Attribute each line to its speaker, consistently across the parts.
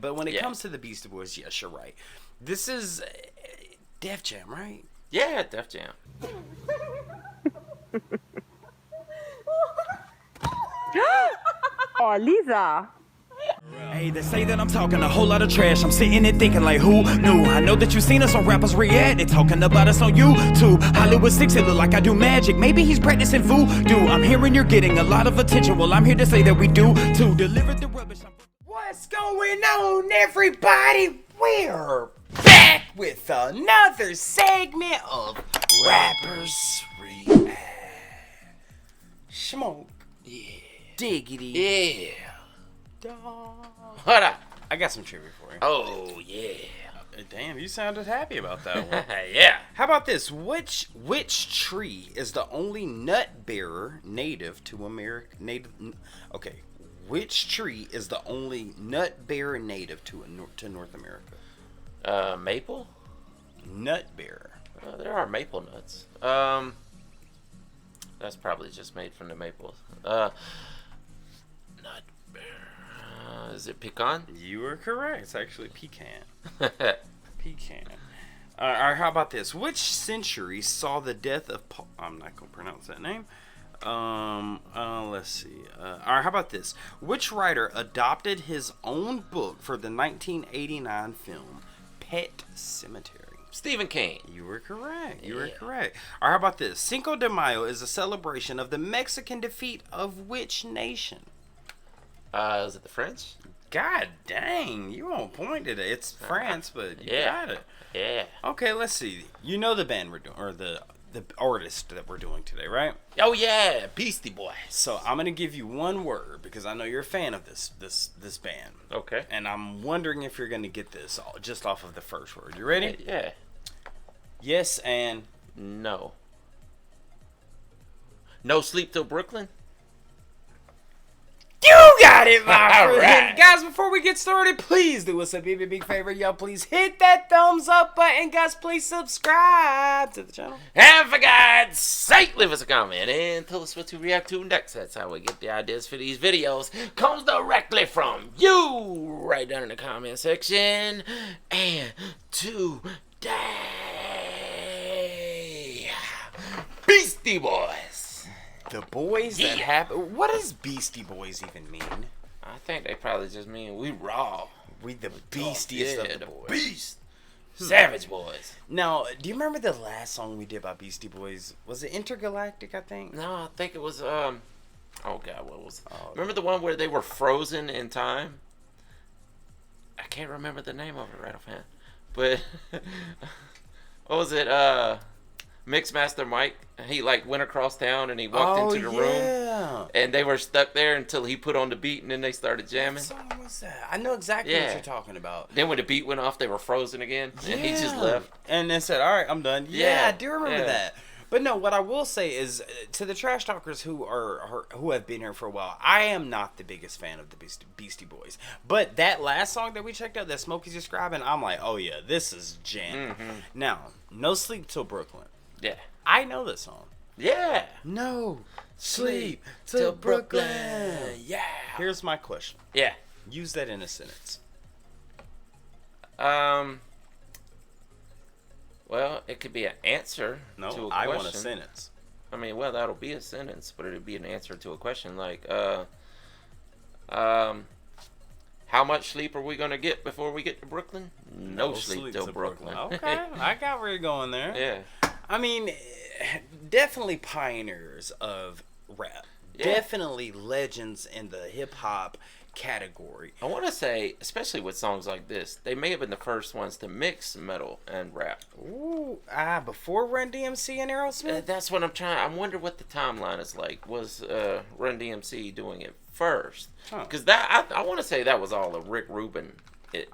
Speaker 1: But when it comes to the Beastie Boys, yes, you're right. This is Def Jam, right?
Speaker 2: Yeah, Def Jam.
Speaker 3: Oh, Lisa.
Speaker 4: Hey, they say that I'm talking a whole lot of trash. I'm sitting and thinking like, who knew? I know that you seen us on Rappers React. They talking about us on YouTube. Hollywood 6, it look like I do magic. Maybe he's practicing voodoo. I'm hearing you're getting a lot of attention. Well, I'm here to say that we do to deliver the rubbish.
Speaker 1: What's going on, everybody? We're back with another segment of Rappers React. Smoke.
Speaker 2: Yeah.
Speaker 1: Diggity.
Speaker 2: Yeah.
Speaker 1: Dog.
Speaker 2: What up?
Speaker 1: I got some trivia for you.
Speaker 2: Oh, yeah.
Speaker 1: Damn, you sounded happy about that one.
Speaker 2: Yeah.
Speaker 1: How about this? Which tree is the only nut bearer native to America? Okay, which tree is the only nut bearer native to North America?
Speaker 2: Maple?
Speaker 1: Nut bearer.
Speaker 2: There are maple nuts. That's probably just made from the maples. Nut bearer. Is it pecan?
Speaker 1: You are correct. It's actually pecan. Pecan. All right, how about this? Which century saw the death of Paul? I'm not going to pronounce that name. Let's see. All right, how about this? Which writer adopted his own book for the 1989 film Pet Cemetery?
Speaker 2: Stephen King.
Speaker 1: You were correct. You were correct. All right, how about this? Cinco de Mayo is a celebration of the Mexican defeat of which nation?
Speaker 2: Is it the French?
Speaker 1: God dang, you on point today. It's France, but you got it.
Speaker 2: Yeah.
Speaker 1: Okay, let's see. You know the band we're doing, or the artist that we're doing today, right?
Speaker 2: Oh yeah, Beastie Boys.
Speaker 1: So I'm gonna give you one word because I know you're a fan of this band.
Speaker 2: Okay.
Speaker 1: And I'm wondering if you're gonna get this just off of the first word. You ready?
Speaker 2: Yeah.
Speaker 1: Yes and
Speaker 2: no. No Sleep Till Brooklyn?
Speaker 1: you got it, my friend.
Speaker 2: Right.
Speaker 1: Guys, before we get started, please do us a big favor. Y'all, please hit that thumbs up button. Guys, please subscribe to the channel.
Speaker 2: And for God's sake, leave us a comment and tell us what to react to next. That's how we get the ideas for these videos. Comes directly from you right down in the comment section. And today, Beastie Boys.
Speaker 1: The boys that happen. What does Beastie Boys even mean?
Speaker 2: I think they probably just mean we raw.
Speaker 1: We the beastiest of the boys.
Speaker 2: Beast. Savage Boys.
Speaker 1: Now, do you remember the last song we did by Beastie Boys? Was it Intergalactic, I think?
Speaker 2: No, I think it was, oh God, what was it? Remember the one where they were frozen in time? I can't remember the name of it right offhand. But, what was it, Mixmaster Mike? He, went across town and he walked into the room. And they were stuck there until he put on the beat and then they started jamming.
Speaker 1: What song was that? I know exactly what you're talking about.
Speaker 2: Then when the beat went off, they were frozen again. And he just left.
Speaker 1: And then said, all right, I'm done. Yeah, I do remember that. But no, what I will say is, to the trash talkers who have been here for a while, I am not the biggest fan of the Beastie Boys. But that last song that we checked out, that Smokey's describing, I'm like, oh yeah, this is jam.
Speaker 2: Mm-hmm.
Speaker 1: Now, No Sleep Till Brooklyn.
Speaker 2: Yeah.
Speaker 1: I know this song.
Speaker 2: Yeah.
Speaker 1: No Sleep Till Brooklyn.
Speaker 2: Yeah.
Speaker 1: Here's my question.
Speaker 2: Yeah.
Speaker 1: Use that in a sentence.
Speaker 2: Well, it could be an answer to a question.
Speaker 1: I want a sentence.
Speaker 2: I mean, well, that'll be a sentence, but it'd be an answer to a question like, how much sleep are we gonna get before we get to Brooklyn? No sleep till Brooklyn.
Speaker 1: Okay, I got where you're going there.
Speaker 2: Yeah.
Speaker 1: I mean, definitely pioneers of rap. Yeah. Definitely legends in the hip hop category.
Speaker 2: I want to say, especially with songs like this, they may have been the first ones to mix metal and rap.
Speaker 1: Ooh, before Run DMC and Aerosmith?
Speaker 2: That's what I'm trying. I wonder what the timeline is like. Was Run DMC doing it first? Because I want to say that was all a Rick Rubin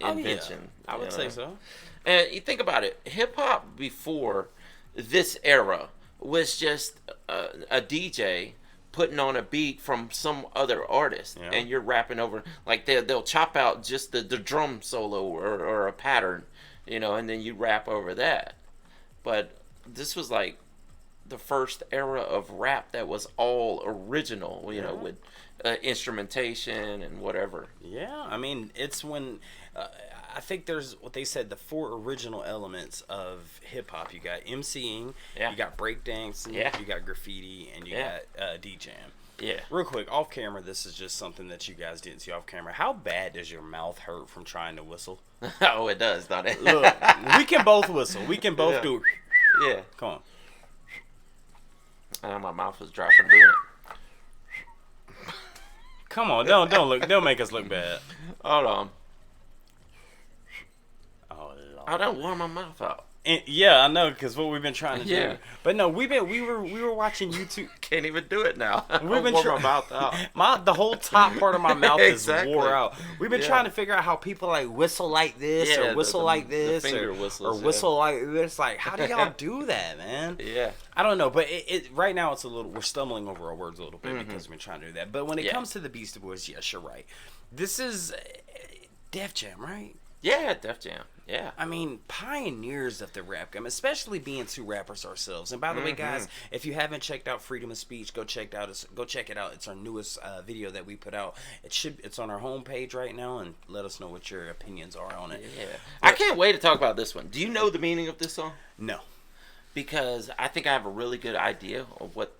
Speaker 2: invention.
Speaker 1: I would say so.
Speaker 2: And you think about it, hip hop before this era was just a DJ putting on a beat from some other artist, and you're rapping over, like they'll chop out just the drum solo or a pattern, and then you rap over that. But this was like the first era of rap that was all original, with instrumentation and whatever.
Speaker 1: Yeah, I mean, it's when I think there's what they said the 4 original elements of hip hop. You got MCing, you got breakdancing, you got graffiti, and you got DJing.
Speaker 2: Yeah.
Speaker 1: Real quick, off camera, this is just something that you guys didn't see off camera. How bad does your mouth hurt from trying to whistle?
Speaker 2: Oh, it does, don't it?
Speaker 1: Look, we can both whistle. We can both do it.
Speaker 2: Yeah.
Speaker 1: Come on.
Speaker 2: I know my mouth was dry from doing it.
Speaker 1: Come on, don't make us look bad.
Speaker 2: Hold on.
Speaker 1: Oh, Lord.
Speaker 2: I don't warm my mouth out.
Speaker 1: And, yeah, I know, because what we've been trying to do. But no, we were watching YouTube.
Speaker 2: Can't even do it now.
Speaker 1: We've been
Speaker 2: warm my mouth out.
Speaker 1: The whole top part of my mouth
Speaker 2: exactly.
Speaker 1: is wore out. We've been trying to figure out how people like whistle like this or whistle like this
Speaker 2: the whistles,
Speaker 1: or whistle like this. Like, how do y'all do that, man?
Speaker 2: Yeah.
Speaker 1: I don't know, but it right now it's we're stumbling over our words a little bit because we've been trying to do that. But when it comes to the Beastie Boys, yes, you're right. This is Def Jam, right?
Speaker 2: Yeah, Def Jam. Yeah.
Speaker 1: I mean, pioneers of the rap game, especially being 2 rappers ourselves. And by the way, guys, if you haven't checked out Freedom of Speech, go check it out. It's our newest video that we put out. It's on our homepage right now, and let us know what your opinions are on it.
Speaker 2: Yeah. I can't wait to talk about this one. Do you know the meaning of this song?
Speaker 1: No.
Speaker 2: Because I think I have a really good idea of what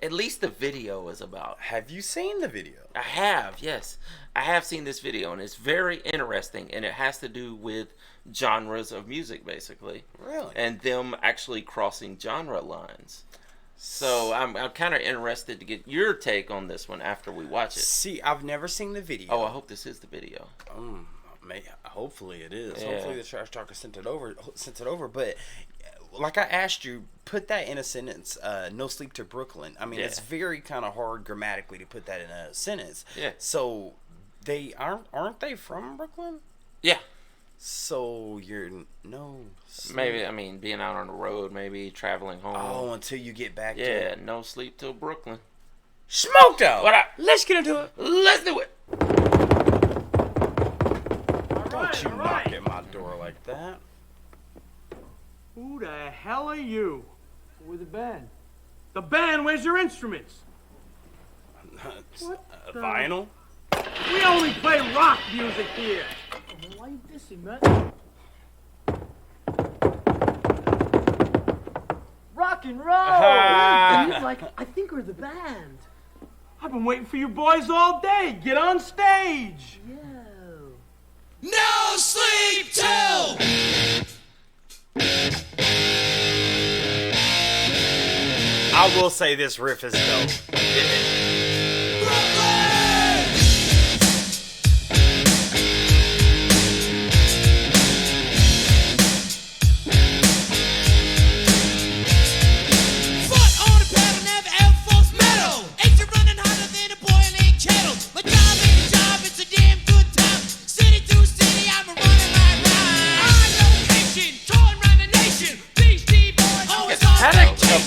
Speaker 2: at least the video is about.
Speaker 1: Have you seen the video?
Speaker 2: I have, yes. I have seen this video, and it's very interesting, and it has to do with genres of music, basically.
Speaker 1: Really?
Speaker 2: And them actually crossing genre lines. So I'm kind of interested to get your take on this one after we watch it.
Speaker 1: See, I've never seen the video.
Speaker 2: Oh, I hope this is the video.
Speaker 1: Hopefully it is.
Speaker 2: Yeah.
Speaker 1: Hopefully the Trash Talker sent it over. But like I asked you, put that in a sentence. No sleep to Brooklyn. I mean, it's very kind of hard grammatically to put that in a sentence.
Speaker 2: Yeah.
Speaker 1: So they aren't they from Brooklyn?
Speaker 2: Yeah.
Speaker 1: So you're no sleep.
Speaker 2: Maybe, I mean, being out on the road, maybe traveling home.
Speaker 1: Oh, until you get back.
Speaker 2: Yeah, no sleep till Brooklyn.
Speaker 1: Smoked out.
Speaker 2: What up?
Speaker 1: Let's get into it.
Speaker 2: Let's do it.
Speaker 1: Don't you knock at my door like that.
Speaker 3: Who the hell are you? We're the band. The band? Where's your instruments?
Speaker 1: Vinyl?
Speaker 3: We only play rock music here. Why you dissing, man? Rock and roll! He's like, I think we're the band. I've been waiting for you boys all day. Get on stage.
Speaker 5: No sleep till.
Speaker 1: I will say this riff is dope.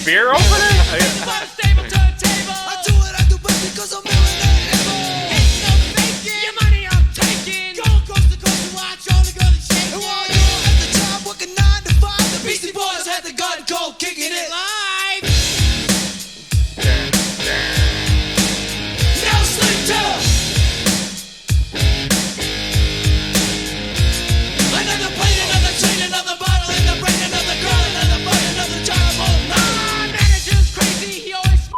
Speaker 1: Beer opener?
Speaker 5: Beastie Boys had the gun cold kicking it live. No sleep till. Another plate, another chain, another bottle in the brain, another girl, another bud, another job. My manager's crazy, he always.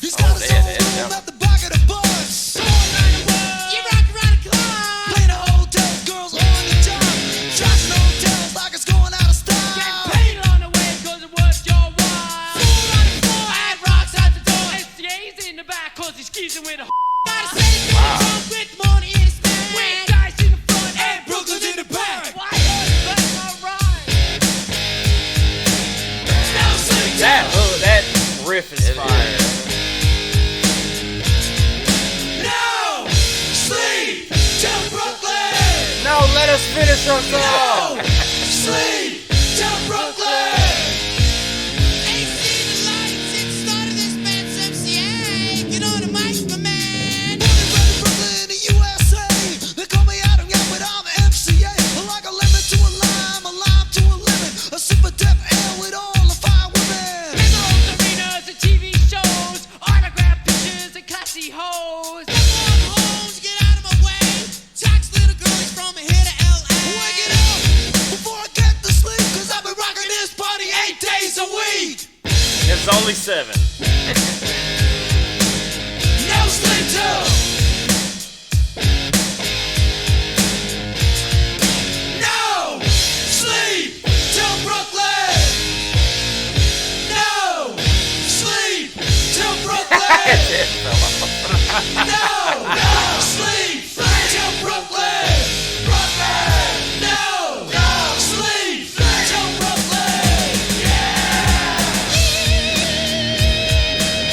Speaker 5: He's got a soul room at the back of the bus. You rock around the clock. Playing the hotels, girls on the job. Trashing hotels like it's going out of style. Getting paid on the way 'cause it was your wife. Fool on the floor, had rocks out the door. SCA's in the back 'cause he's skeezing with a Gotta say it's drunk with money in his bag. With guys in the front and Brooklyn's in the back. Why that's my rhyme. No sleep till.
Speaker 1: That riff is fire.
Speaker 5: No sleep till Brooklyn.
Speaker 1: No, let us finish our song.
Speaker 5: No sleep till Brooklyn. Ain't seen the light since the start of this man's MCA. Get on the mic, my man. Born and bred in Brooklyn, the USA. They call me Adam Young, but I'm the MCA. I'm like a lemon to a lime to a lemon. A super deaf air with all the fine women. In those arenas and TV shows, autograph pictures and classy hoes. Never on homes, get out of my way. Tax little girlies from here to LA.
Speaker 1: only 7.
Speaker 5: No sleep till. No sleep till Brooklyn. No sleep till Brooklyn. No sleep till Brooklyn. Brooklyn. No sleep till Brooklyn.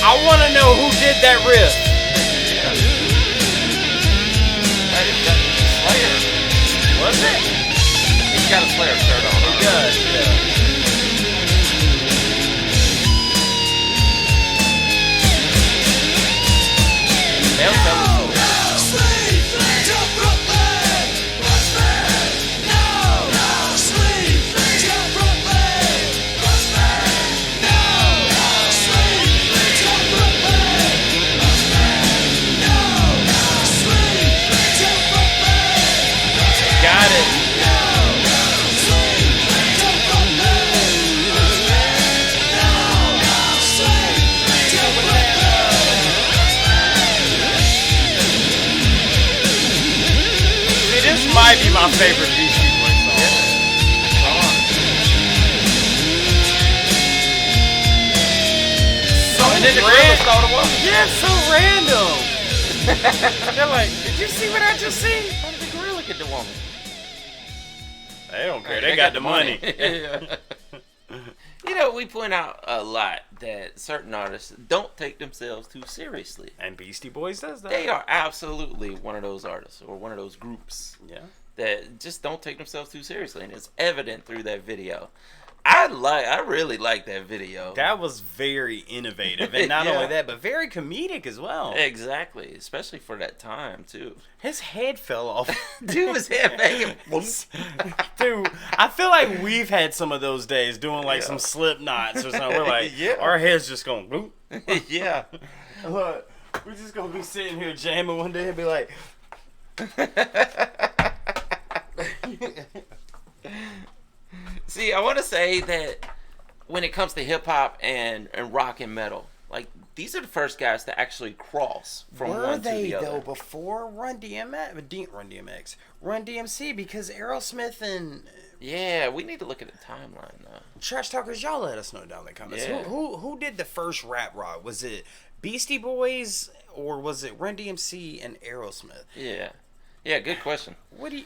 Speaker 1: I want to know who did that riff.
Speaker 2: Slayer.
Speaker 1: Was it?
Speaker 2: He's got a Slayer shirt on.
Speaker 1: He does, yeah.
Speaker 2: They'll tell us.
Speaker 5: No sleep till Brooklyn. Brooklyn. No sleep till Brooklyn. Brooklyn. No sleep till Brooklyn. Brooklyn. No sleep till Brooklyn.
Speaker 1: Got it.
Speaker 5: No sleep till Brooklyn. No sleep till Brooklyn.
Speaker 1: See, this might be my favorite Beastie Boys song.
Speaker 2: And then the gorilla thought it was.
Speaker 1: Yeah, so random. They're like, did you see what I just seen?
Speaker 2: How did the gorilla get the woman?
Speaker 1: They don't care. They got the money.
Speaker 2: Yeah. You know, we point out a lot that certain artists don't take themselves too seriously.
Speaker 1: And Beastie Boys does that.
Speaker 2: They are absolutely one of those artists or one of those groups
Speaker 1: Yeah.
Speaker 2: that just don't take themselves too seriously, and it's evident through that video. I really like that video.
Speaker 1: That was very innovative. And not
Speaker 2: Yeah.
Speaker 1: only that, but very comedic as well.
Speaker 2: Exactly, especially for that time too.
Speaker 1: His head fell off.
Speaker 2: Dude was head banging.
Speaker 1: Dude, I feel like we've had some of those days doing like some slip knots or something. We're like,
Speaker 2: Yeah.
Speaker 1: our head's just going, boop.
Speaker 2: Yeah.
Speaker 1: Look, we're just going to be sitting here jamming one day and be like,
Speaker 2: See, I want to say that when it comes to hip hop and rock and metal, like these are the first guys to actually cross from
Speaker 1: were
Speaker 2: one to
Speaker 1: they
Speaker 2: the other.
Speaker 1: though before Run DMC? Because Aerosmith and
Speaker 2: Yeah, we need to look at the timeline though.
Speaker 1: Trash Talkers, y'all let us know down in the comments.
Speaker 2: Yeah.
Speaker 1: Who did the first rap rock? Was it Beastie Boys or was it Run DMC and Aerosmith?
Speaker 2: Yeah, yeah, good question.
Speaker 1: What do you?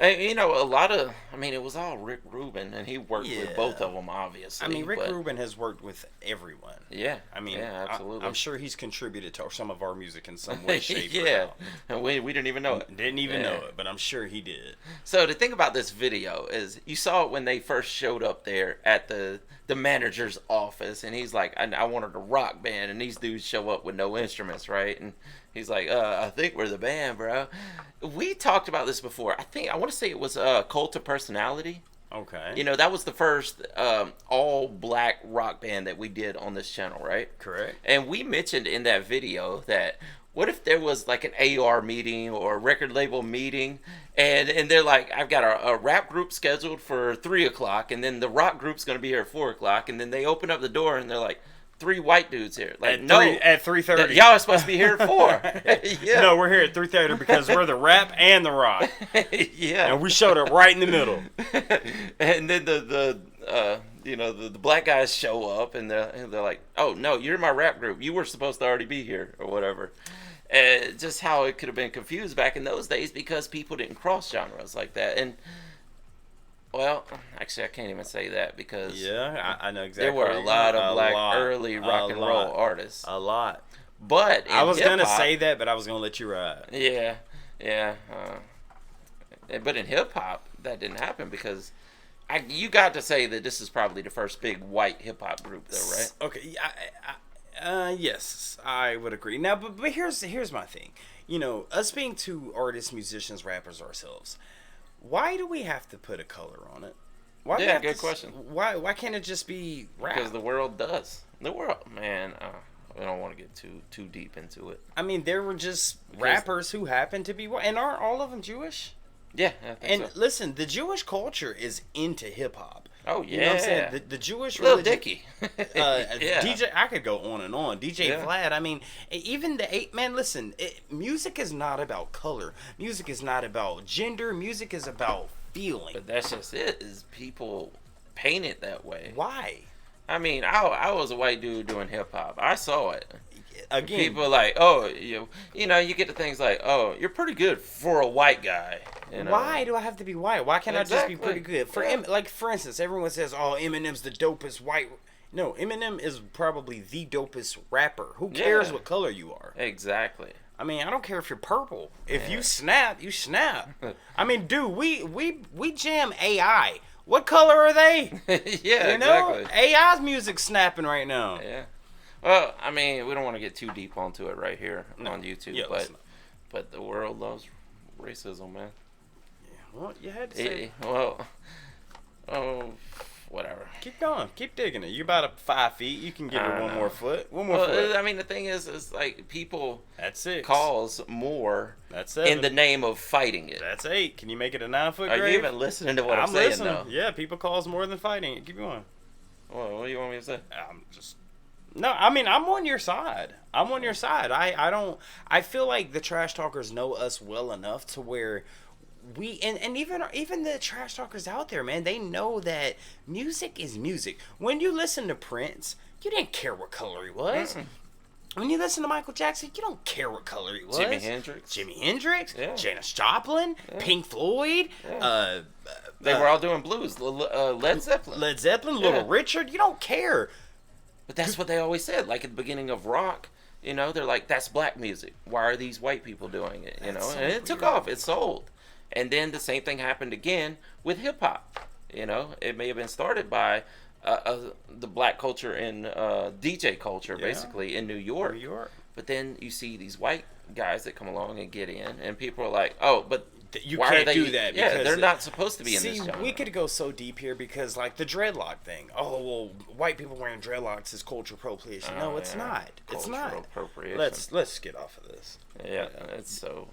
Speaker 2: You know, a lot of, I mean, it was all Rick Rubin, and he worked
Speaker 1: Yeah.
Speaker 2: with both of them, obviously.
Speaker 1: I mean, Rick
Speaker 2: but,
Speaker 1: Rubin has worked with everyone.
Speaker 2: Yeah,
Speaker 1: I mean,
Speaker 2: yeah, absolutely.
Speaker 1: I'm sure he's contributed to some of our music in some way, shape,
Speaker 2: yeah,
Speaker 1: or
Speaker 2: and we didn't even know it.
Speaker 1: didn't even
Speaker 2: Yeah.
Speaker 1: know it, but I'm sure he did.
Speaker 2: So the thing about this video is, you saw it when they first showed up there at the manager's office, and he's like, I wanted a rock band, and these dudes show up with no instruments, right? And he's like, I think we're the band, bro. We talked about this before. I want to say it was Cult of Personality.
Speaker 1: Okay.
Speaker 2: You know, that was the first all black rock band that we did on this channel, right?
Speaker 1: Correct.
Speaker 2: And we mentioned in that video that what if there was like an AR meeting or a record label meeting, and they're like, I've got a rap group scheduled for 3 o'clock, and then the rock group's going to be here at 4 o'clock, and then they open up the door and they're like, 3 white dudes here. Like,
Speaker 1: at 3:30.
Speaker 2: Y'all are supposed to be here at 4. Yeah.
Speaker 1: No, we're here at 3:30 because we're the rap and the rock,
Speaker 2: Yeah.
Speaker 1: and we showed up right in the middle.
Speaker 2: And then the black guys show up, and they're like, oh no, you're my rap group, you were supposed to already be here or whatever. And just how it could have been confused back in those days because people didn't cross genres like that. And well, actually I can't even say that because
Speaker 1: Yeah, I know exactly.
Speaker 2: there were a lot of black
Speaker 1: lot,
Speaker 2: early rock and roll artists.
Speaker 1: A lot.
Speaker 2: But in
Speaker 1: I was gonna
Speaker 2: hip-hop-
Speaker 1: say that, but I was gonna let you ride.
Speaker 2: Yeah. But in hip hop, that didn't happen because you got to say that this is probably the first big white hip hop group, though, right?
Speaker 1: Okay. Yes, I would agree. Now, but here's my thing. You know, us being two artists, musicians, rappers ourselves, why do we have to put a color on it? Why do we
Speaker 2: Yeah,
Speaker 1: have
Speaker 2: good
Speaker 1: to-
Speaker 2: question.
Speaker 1: Why can't it just be rap?
Speaker 2: Because the world does. The world, man. I don't want to get too deep into it.
Speaker 1: I mean, there were just rappers who happened to be white, and aren't all of them Jewish?
Speaker 2: Yeah, I think
Speaker 1: And
Speaker 2: so.
Speaker 1: listen, the Jewish culture is into hip hop.
Speaker 2: Oh yeah.
Speaker 1: You know what I'm saying? The Jewish
Speaker 2: Little
Speaker 1: religion.
Speaker 2: Dicky.
Speaker 1: DJ, I could go on and on. DJ Vlad. I mean, even man. Listen, music is not about color. Music is not about gender. Music is about feeling.
Speaker 2: But that's just it. Is people paint it that way?
Speaker 1: Why?
Speaker 2: I mean, I was a white dude doing hip hop. I saw it.
Speaker 1: Again,
Speaker 2: People are like, oh, you know, you get to things like, oh, you're pretty good for a white guy. You know?
Speaker 1: Why do I have to be white? Why can't I just be pretty good? For instance, everyone says, "Oh, Eminem's the dopest white." No, Eminem is probably the dopest rapper. Who cares what color you are?
Speaker 2: Exactly.
Speaker 1: I mean, I don't care if you're purple. If you snap, you snap. I mean, dude, we jam AI. What color are they?
Speaker 2: Yeah, exactly.
Speaker 1: AI's music snapping right now.
Speaker 2: Yeah. Well, I mean, we don't want to get too deep onto it right here on YouTube, but the world loves racism, man.
Speaker 1: Yeah, well, you had to say.
Speaker 2: Whatever.
Speaker 1: Keep going. Keep digging it. You're about 5 feet. You can give it one more foot. One more foot.
Speaker 2: I mean, the thing is like people.
Speaker 1: That's 6.
Speaker 2: Cause more.
Speaker 1: That's 7.
Speaker 2: In the name of fighting it.
Speaker 1: That's 8. Can you make it a 9-foot grave?
Speaker 2: Are you even listening to what I'm saying?
Speaker 1: Listening.
Speaker 2: Though?
Speaker 1: Yeah, people cause more than fighting it. Keep going.
Speaker 2: Well, what do you want me to say?
Speaker 1: No, I mean, I'm on your side. I feel like the trash talkers know us well enough to where and even the trash talkers out there, man, they know that music is music. When you listen to Prince, you didn't care what color he was. When you listen to Michael Jackson, you don't care what color he was.
Speaker 2: Jimi Hendrix,
Speaker 1: Janis Joplin, Pink Floyd,
Speaker 2: they were all doing blues. Led Zeppelin,
Speaker 1: Little Richard. You don't care.
Speaker 2: But that's what they always said. Like at the beginning of rock, you know, they're like, that's black music. Why are these white people doing it? You know, so and it took off. It sold. And then the same thing happened again with hip hop. You know, it may have been started by the black culture and DJ culture, basically, in New York. But then you see these white guys that come along and get in, and people are like, oh, but
Speaker 1: you
Speaker 2: why
Speaker 1: can't
Speaker 2: are they,
Speaker 1: do that.
Speaker 2: Yeah, they're not supposed to be in this genre.
Speaker 1: See, we could go so deep here because, like, the dreadlock thing. Oh, well, white people wearing dreadlocks is cultural appropriation. No, it's not. It's not.
Speaker 2: Appropriation.
Speaker 1: Let's get off of this.
Speaker 2: Yeah, it's so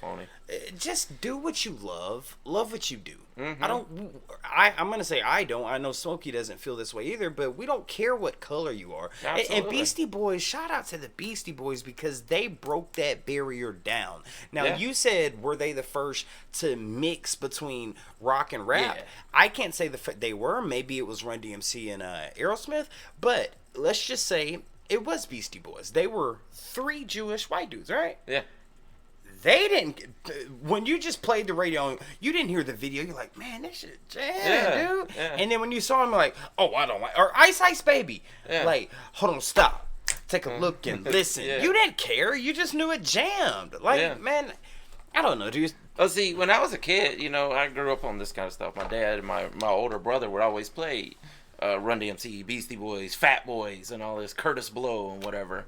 Speaker 2: funny.
Speaker 1: Just do what you love. Love what you do.
Speaker 2: Mm-hmm.
Speaker 1: I'm going to say I don't. I know Smokey doesn't feel this way either, but we don't care what color you are. And Beastie Boys, shout out to the Beastie Boys because they broke that barrier down. Now, you said, were they the first to mix between rock and rap? Yeah. I can't say they were. Maybe it was Run DMC and Aerosmith, but let's just say it was Beastie Boys. They were 3 Jewish white dudes, right?
Speaker 2: Yeah.
Speaker 1: They didn't. When you just played the radio, you didn't hear the video. You're like, man, this shit jam, dude. Yeah. And then when you saw him, like, oh, I don't like, or Ice Ice Baby, like, hold on, stop, take a look and listen. You didn't care. You just knew it jammed. Like, man, I don't know, dude.
Speaker 2: Well, see, when I was a kid, you know, I grew up on this kind of stuff. My dad and my older brother would always play Run DMC, Beastie Boys, Fat Boys, and all this, Curtis Blow and whatever.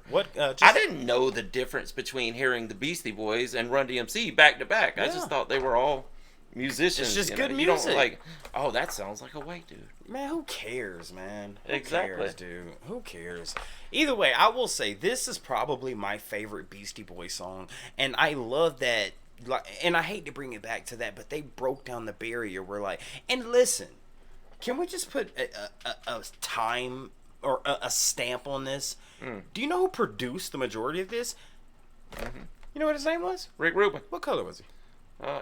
Speaker 2: I didn't know the difference between hearing the Beastie Boys and Run DMC back to back. Yeah. I just thought they were all musicians.
Speaker 1: It's just good
Speaker 2: music. You don't like, oh, that sounds like a white dude.
Speaker 1: Man, who cares, man? Who
Speaker 2: cares,
Speaker 1: dude? Who cares? Either way, I will say this is probably my favorite Beastie Boys song, and I love that. And I hate to bring it back to that, but they broke down the barrier. We're like, and listen. Can we just put a time or a stamp on this? Do you know who produced the majority of this?
Speaker 2: Mm-hmm.
Speaker 1: You know what his name was?
Speaker 2: Rick Rubin.
Speaker 1: What color was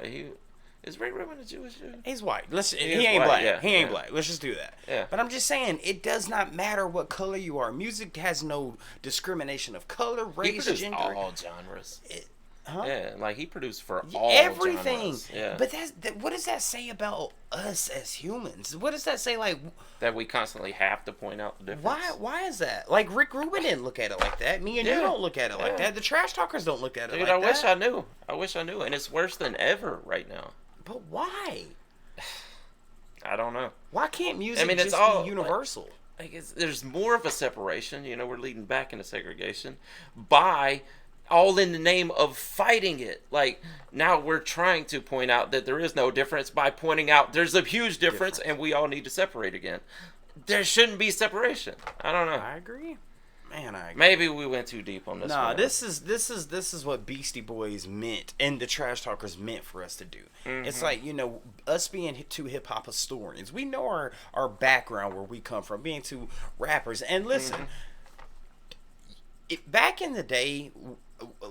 Speaker 2: he? Is Rick Rubin a Jewish dude?
Speaker 1: He's white. He ain't
Speaker 2: white,
Speaker 1: black.
Speaker 2: Yeah,
Speaker 1: he ain't black. Let's just do that.
Speaker 2: Yeah.
Speaker 1: But I'm just saying, it does not matter what color you are. Music has no discrimination of color, race,
Speaker 2: he
Speaker 1: gender.
Speaker 2: All genres. Yeah, like he produced for all
Speaker 1: everything.
Speaker 2: Genres. Yeah.
Speaker 1: But what does that say about us as humans? What does that say, like,
Speaker 2: that we constantly have to point out the difference?
Speaker 1: Why is that? Like, Rick Rubin didn't look at it like that. Me and you don't look at it like that. The trash talkers don't look at it like that.
Speaker 2: Dude, I wish I knew. And it's worse than ever right now.
Speaker 1: But why?
Speaker 2: I don't know.
Speaker 1: Why can't music just be universal?
Speaker 2: There's more of a separation. You know, we're leading back into segregation by all in the name of fighting it. Like, now we're trying to point out that there is no difference by pointing out there's a huge difference and we all need to separate again. There shouldn't be separation. I don't know.
Speaker 1: I agree. Man,
Speaker 2: maybe we went too deep on this.
Speaker 1: Nah,
Speaker 2: one.
Speaker 1: this is what Beastie Boys meant, and the Trash Talkers meant for us to do. It's like, you know, us being two hip hop historians, we know our background, where we come from, being two rappers. And listen, back in the day,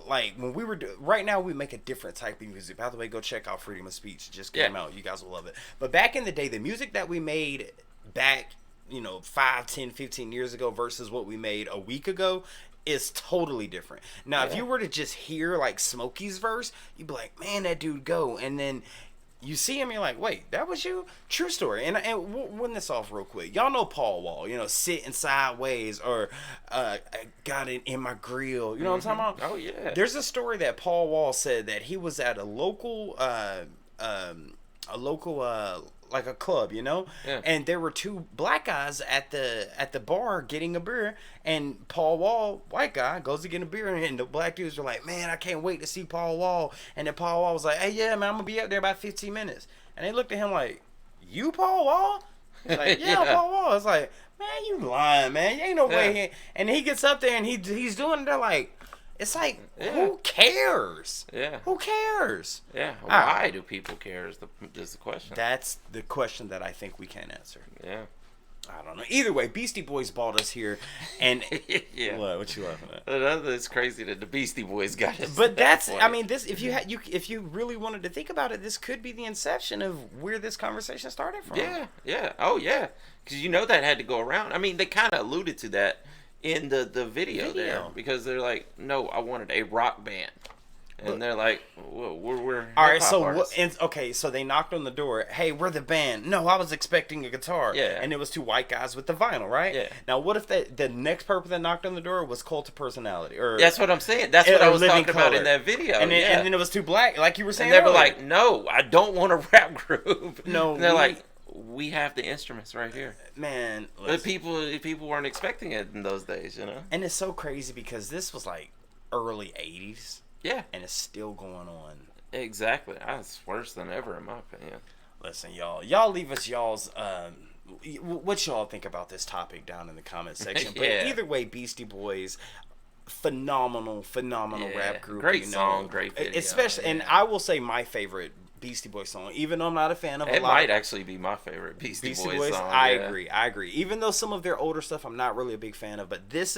Speaker 1: like when we were right now, we make a different type of music. By the way, go check out Freedom of Speech. It just came out. You guys will love it. But back in the day, the music that we made back, you know, 5, 10, 15 years ago versus what we made a week ago is totally different. Now, if you were to just hear like Smokey's verse, you'd be like, man, that dude go. And then you see him, you're like, wait, that was you? True story. And we'll win this off real quick. Y'all know Paul Wall, you know, sitting sideways, or I got it in my grill. You know what I'm talking about?
Speaker 2: Oh, yeah.
Speaker 1: There's a story that Paul Wall said that he was at a local like a club, you know, and there were two black guys at the bar getting a beer, and Paul Wall, white guy, goes to get a beer, and the black dudes were like, man, I can't wait to see Paul Wall. And then Paul Wall was like, hey, yeah, man, I'm gonna be up there about 15 minutes. And they looked at him like, you Paul Wall? He's like, yeah, Paul Wall. It's like, man, you lying, man, you ain't no way. And he gets up there and he's doing it. They're like, it's like, who cares?
Speaker 2: Yeah.
Speaker 1: Who cares?
Speaker 2: Yeah. Why do people care is the question.
Speaker 1: That's the question that I think we can't answer.
Speaker 2: Yeah.
Speaker 1: I don't know. Either way, Beastie Boys bought us here, and what you laughing at?
Speaker 2: It's crazy that the Beastie Boys got us.
Speaker 1: But that's, I mean, this. If you really wanted to think about it, this could be the inception of where this conversation started from.
Speaker 2: Yeah. Oh yeah. Because you know that had to go around. I mean, they kind of alluded to that in the video there, because they're like, no, I wanted a rock band, and they're like, well, we're
Speaker 1: all right. So so they knocked on the door. Hey, we're the band. No, I was expecting a guitar.
Speaker 2: Yeah.
Speaker 1: And it was two white guys with the vinyl, right?
Speaker 2: Yeah.
Speaker 1: Now, what if the next person that knocked on the door was Cult of Personality? Or
Speaker 2: that's what I'm saying. That's what I was talking about in that video.
Speaker 1: And then it was two black, like you were saying.
Speaker 2: And they were like, no, I don't want a rap group.
Speaker 1: No.
Speaker 2: And they're like, we have the instruments right here,
Speaker 1: man.
Speaker 2: But people weren't expecting it in those days, you know.
Speaker 1: And it's so crazy because this was like early '80s.
Speaker 2: Yeah,
Speaker 1: and it's still going on.
Speaker 2: Exactly. It's worse than ever, in my opinion.
Speaker 1: Listen, y'all leave us y'all's what y'all think about this topic down in the comment section. But either way, Beastie Boys, phenomenal rap group.
Speaker 2: Great song, great video.
Speaker 1: Especially, and I will say my favorite Beastie Boys song, even though I'm not a fan of
Speaker 2: it might actually be my favorite Beastie Boys song.
Speaker 1: I agree. Even though some of their older stuff I'm not really a big fan of, but this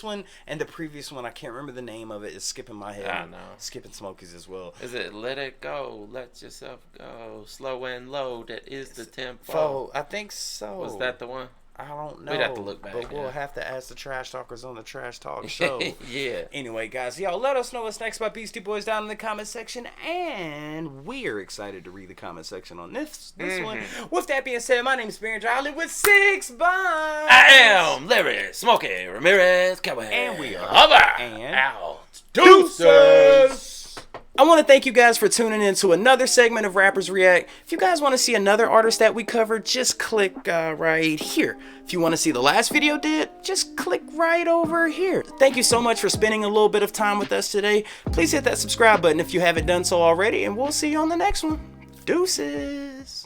Speaker 1: one and the previous one, I can't remember the name of it, is skipping my head.
Speaker 2: I know.
Speaker 1: Skipping Smokey's as well.
Speaker 2: Is it Let It Go, Let Yourself Go, Slow and Low, that is the tempo?
Speaker 1: I think so.
Speaker 2: Was that the one?
Speaker 1: I don't know.
Speaker 2: We'd have to look back.
Speaker 1: But we'll have to ask the Trash Talkers on the Trash Talk show.
Speaker 2: Yeah.
Speaker 1: Anyway, guys, y'all let us know what's next by Beastie Boys down in the comment section. And we're excited to read the comment section on this one. With that being said, my name is Bear Jolly with 6 Buns.
Speaker 2: I am Larry Smokey Ramirez Cowboy.
Speaker 1: And we are
Speaker 2: out.
Speaker 1: Deuces. I want to thank you guys for tuning in to another segment of Rappers React. If you guys want to see another artist that we covered, just click right here. If you want to see the last video just click right over here. Thank you so much for spending a little bit of time with us today. Please hit that subscribe button if you haven't done so already, and we'll see you on the next one. Deuces.